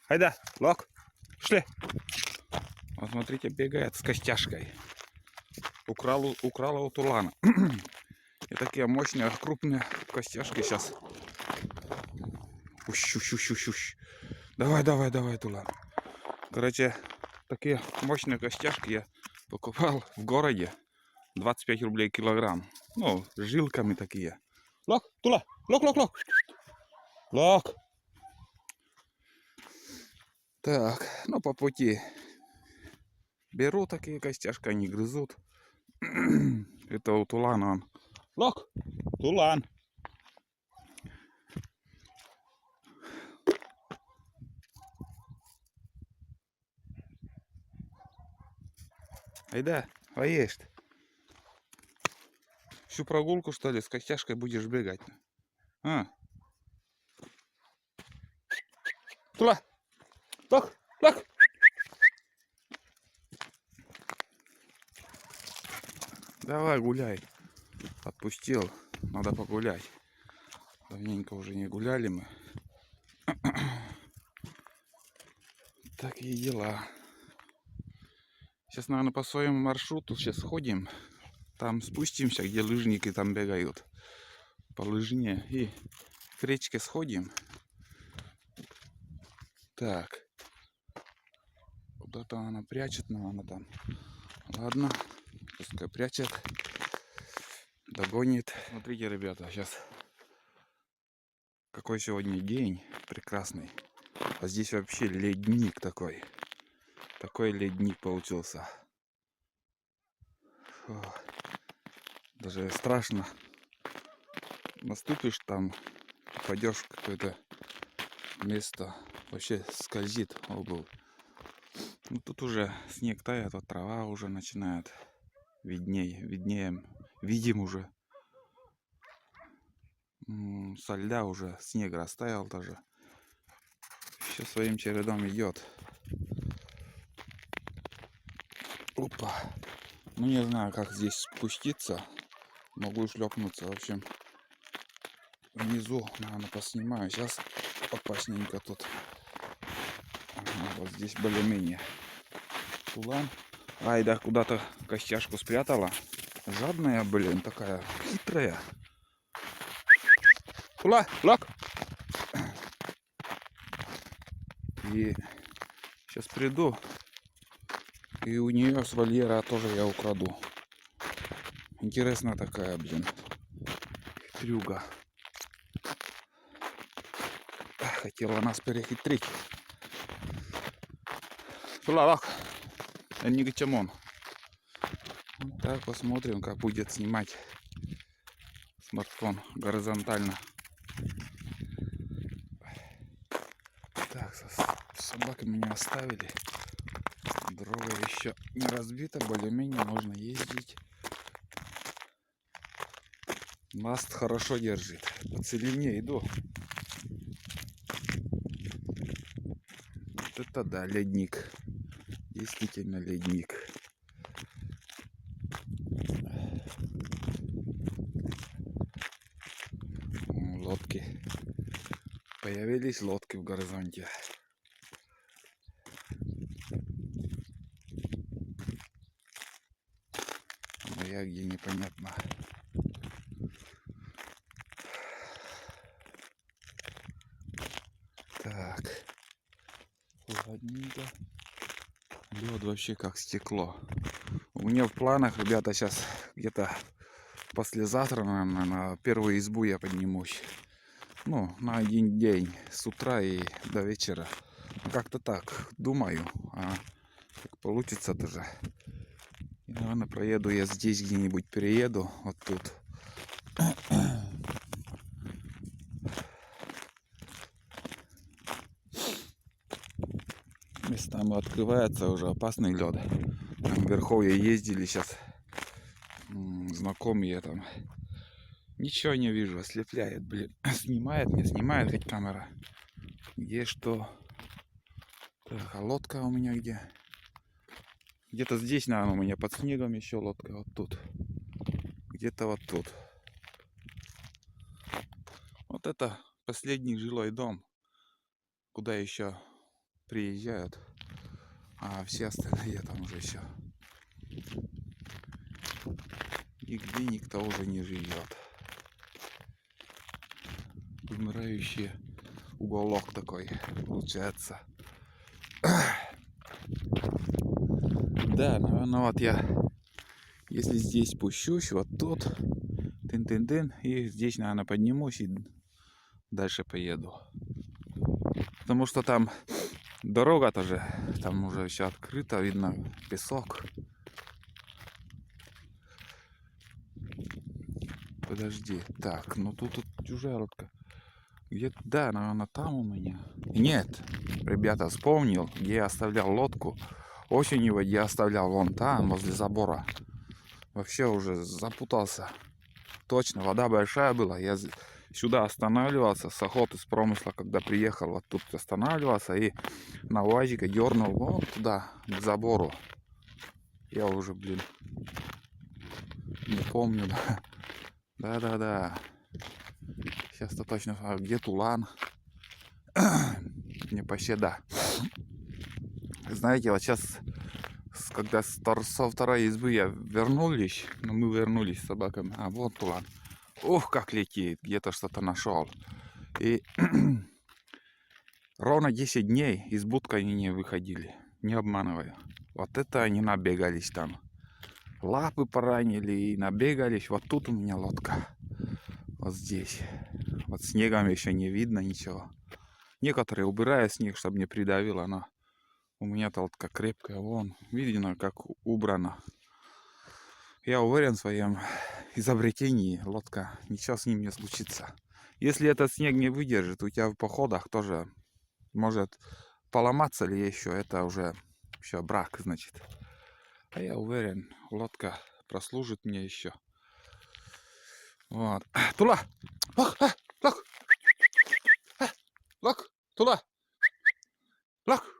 Айда, Лок, шли. Вот смотрите, бегает с костяшкой. Украла у Тулана. И такие мощные, крупные костяшки сейчас. Ущ. Давай, Тулан. Короче, такие мощные костяшки я покупал в городе. 25 рублей килограмм. Ну, с жилками такие. Лок, Тула, лок. Лок. Так, ну по пути беру такие костяшки, они грызут. Это у Тулана он. Лок, Тулан. Айда, поешь. Всю прогулку, что ли, с костяшкой будешь бегать? А? Тула, лок. Давай, гуляй. Отпустил. Надо погулять. Давненько уже не гуляли мы. Такие дела. Сейчас, наверное, по своему маршруту сейчас ходим. Там спустимся, где лыжники там бегают. По лыжне. И к речке сходим. Так. Куда-то она прячет, наверное, там. Ладно. Пускай прячет. Догонит. Смотрите, ребята, сейчас какой сегодня день прекрасный. А здесь вообще ледник такой. Такой ледник получился. Фу. Даже страшно. Наступишь там, пойдешь в какое-то место, вообще скользит обувь. Ну, тут уже снег тает, а трава уже начинает виднеем, видим уже. Со льда уже снег растаял даже. Все своим чередом идет. Опа. Ну, не знаю, как здесь спуститься. Могу шлепнуться. В общем, внизу, наверное, поснимаю. Сейчас опасненько тут. Ага, вот здесь более-менее. Тулан. Айда куда-то костяшку спрятала. Жадная, блин, такая хитрая. Тула, лок. И сейчас приду. И у нее с вольера тоже я украду. Интересная такая, блин. Хитрюга. Хотела нас перехитрить. Лок. Не гачамон. Вот так посмотрим, как будет снимать смартфон горизонтально. Так, собаки меня оставили. Дорога еще не разбита, более-менее можно ездить. Маст хорошо держит. По целине иду. Вот это да, ледник. Действительно ледник. Лодки. Появились лодки в горизонте. Но я где непонятно. Так. Ладненько. Лед вообще как стекло. У меня в планах, ребята, сейчас где-то послезавтра, наверное, на первую избу я поднимусь. Ну, на один день, с утра и до вечера. Как-то так, думаю. А как получится тоже. И, наверное, проеду я здесь где-нибудь, перееду. Вот тут. Местами открывается уже опасный лед. Там в Верховье ездили сейчас. Знакомые там. Ничего не вижу, ослепляет, блин. Снимает, не снимает хоть камера. Где что? Так, а лодка у меня где? Где-то здесь, наверное, у меня под снегом еще лодка. Вот тут. Где-то вот тут. Вот это последний жилой дом. Куда еще приезжают, а все остальные там уже еще нигде никто уже не живет. Вымирающий уголок такой получается. Да, наверное, вот я, если здесь спущусь, вот тут, тын-тын-тын, и здесь, наверное, поднимусь и дальше поеду. Потому что там дорога тоже, там уже все открыто, видно песок. Подожди, так, ну тут уже лодка. Где-то, да, наверное, там у меня. Нет, ребята, вспомнил, где я оставлял лодку. Осенью я оставлял вон там, возле забора. Вообще уже запутался. Точно, вода большая была. Я сюда останавливался с охоты, с промысла, когда приехал. Вот тут останавливался и на УАЗика дернул вот туда, к забору. Я уже, блин, не помню. Да-да-да. Сейчас-то точно. А где Тулан? Не пощада. Знаете, вот сейчас, когда со второй избы я вернулись, ну мы вернулись с собаками, а вот Тулан. Ух, как летит, где-то что-то нашел. И ровно 10 дней из будки они не выходили, не обманываю. Вот это они набегались там. Лапы поранили и набегались. Вот тут у меня лодка. Вот здесь. Вот снегом еще не видно ничего. Некоторые убирают снег, чтобы не придавило, но у меня-то лодка крепкая. Вон, видно, как убрано. Я уверен в своем изобретении. Лодка, ничего с ним не случится. Если этот снег не выдержит, у тебя в походах тоже может поломаться ли еще. Это уже все брак, значит. А я уверен, лодка прослужит мне еще. Вот. Тула! Лок! Лок! Лок! Тула!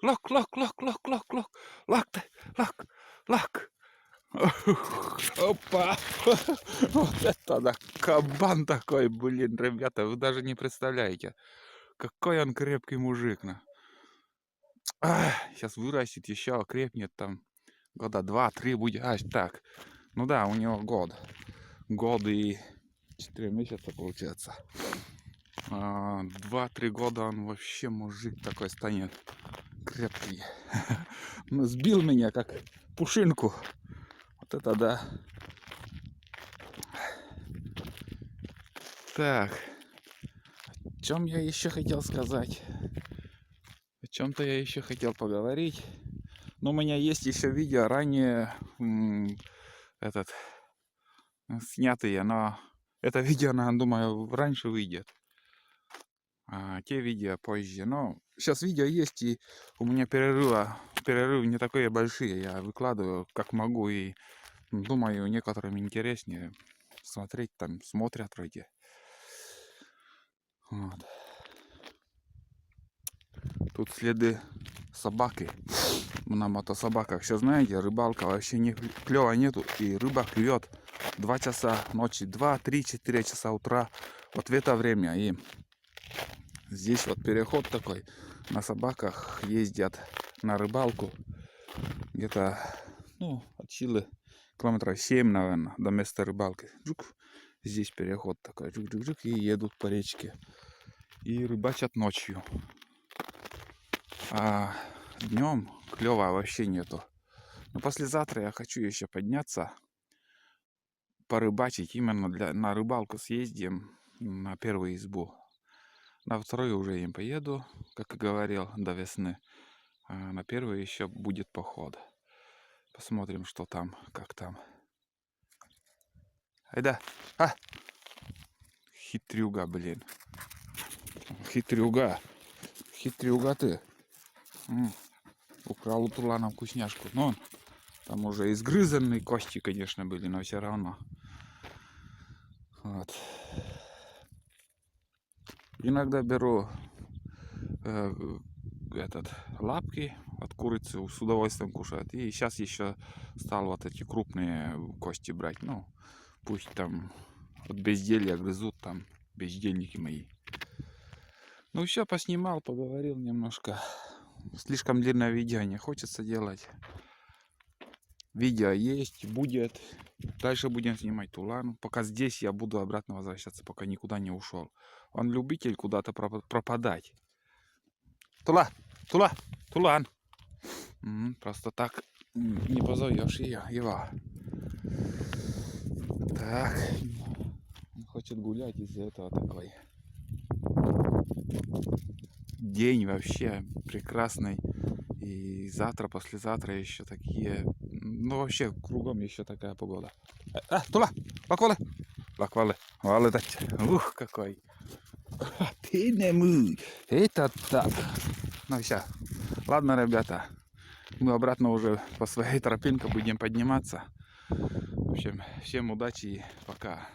Лок! Лок! Лок! Лок! Лок! Лок! Лок! Лок! Лок! Лок! Опа! Вот это да! Кабан такой, блин, ребята, вы даже не представляете. Какой он крепкий мужик. Сейчас вырастет еще, окрепнет там. Года 2-3 будет. Так. Ну да, у него год. Год и 4 месяца получается. 2-3 года он вообще мужик такой станет крепкий. Ну, сбил меня как пушинку. Вот это да. Так. О чем я еще хотел сказать? О чем-то я еще хотел поговорить. Но у меня есть еще видео ранее снятые, но это видео, думаю, раньше выйдет. А те видео позже. Но сейчас видео есть, и у меня перерывы не такие большие. Я выкладываю как могу, и думаю, некоторым интереснее смотреть, там смотрят вроде. Вот. Тут следы собаки на мотособаках. Все знаете, рыбалка вообще не клёва нету, и рыба клюет 2 часа ночи, 2, 3, 4 часа утра. Вот в это время. И здесь вот переход такой. На собаках ездят на рыбалку. Где-то, ну, от силы километров 7, наверное, до места рыбалки. Здесь переход такой. И едут по речке. И рыбачат ночью. А днем клёва вообще нету. Но послезавтра я хочу еще подняться, порыбачить. Именно на рыбалку съездим на первую избу. На вторую уже им поеду, как и говорил, до весны. А на первую еще будет поход. Посмотрим, что там, как там. Айда! Хитрюга, блин. Хитрюга. Хитрюга ты. Украл у Тулана вкусняшку. Но там уже изгрызанные кости, конечно, были, но все равно. Вот. Иногда беру лапки от курицы, с удовольствием кушают. И сейчас еще стал вот эти крупные кости брать. Ну, пусть там от безделья грызут, там бездельники мои. Ну все, поснимал, поговорил немножко. слишком длинное видео не хочется делать. Видео есть, будет. Дальше будем снимать Тулан. Пока здесь я буду обратно возвращаться, пока никуда не ушел. Он любитель куда-то пропадать. Тула, Тула, Тулан. Просто так не позовешь его. Так. Он хочет гулять, из-за этого такой. День вообще прекрасный. И завтра, послезавтра еще такие. Ну вообще кругом еще такая погода. Тула, лаквалы. Лаквалы. Валетать. Ух, какой. Ты не мы. Это так. Ну все. Ладно, ребята. Мы обратно уже по своей тропинке будем подниматься. В общем, всем удачи и пока.